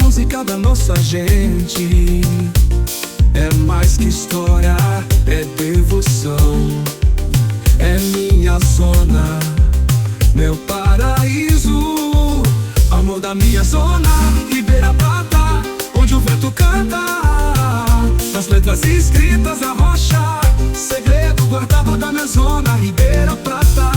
música da nossa gente. É mais que história, é devoção. É minha zona, meu paraíso. Amor da minha zona, Ribeira Prata, onde o vento canta. Nas letras escritas na rocha, segredo guardado da minha zona, Ribeira Prata.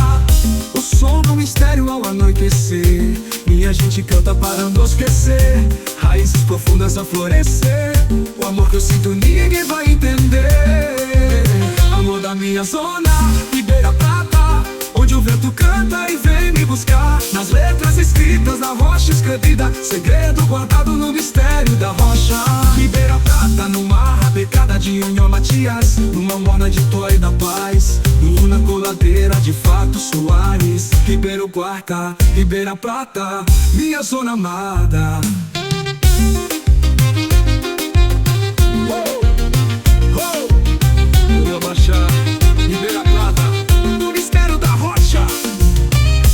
O som do mistério ao anoitecer, minha gente canta para não esquecer. Raízes profundas a florescer, o amor que eu sinto ninguém vai entender. Amor da minha zona, Ribeira Prata, onde o vento canta e vem me buscar. Nas letras escritas na rocha escrevida, segredo guardado no mistério da rocha. Ribeira Prata, numa rabecada de Unhão Matias, numa morna de Toy da Paz, numa coladeira de Fato Soares. Ribeiro Quarta, Ribeira Prata, minha zona amada. Ribeira Prata, no mistério da rocha.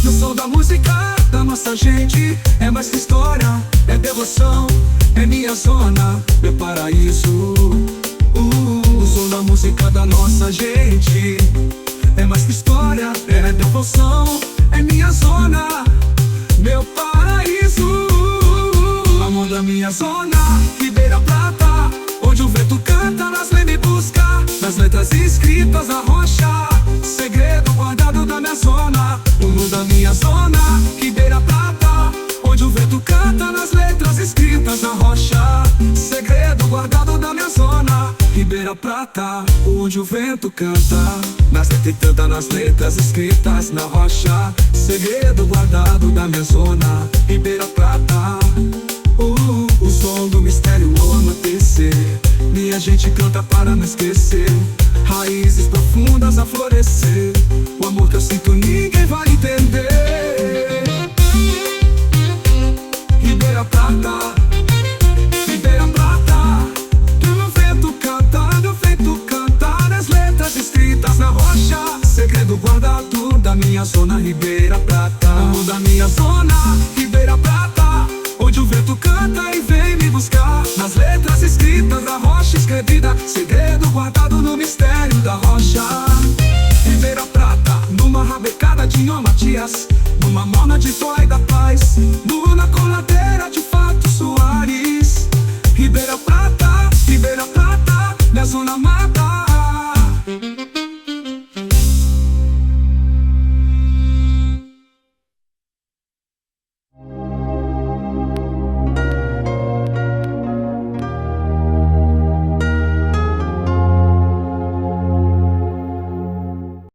No som da música da nossa gente, é mais que história, é devoção. É minha zona, meu paraíso. O som da música da nossa gente, é mais que história, é devoção. É minha zona, meu paraíso. Amor da minha zona, Ribeira Prata, onde o vento canta, nas leis me busca. Nas letras escritas na rocha, segredo guardado da minha zona. O mundo da minha zona, Ribeira Prata, onde o vento canta. Nas letras escritas na rocha, segredo guardado da minha zona, Ribeira Prata, onde o vento canta. Nas letras canta, nas letras escritas na rocha, segredo guardado da minha zona, Ribeira Prata. O som do mistério ao anoitecer, minha gente canta para não esquecer. Raízes profundas a florescer, o amor que eu sinto ninguém vai entender. Ribeira Prata, Ribeira Prata, no vento canta, nas letras escritas na rocha, segredo guardado da minha zona, Ribeira Prata. Amor da minha zona, Ribeira Prata, onde o vento canta e vem me buscar. Nas letras escritas na rocha escrevida, segredo guardado no mistério da rocha. Ribeira Prata, numa rabecada de Unhão Matias, numa morna de Toy da Paz, numa coladeira de Fato Soares. Ribeira Prata, minha zona amada.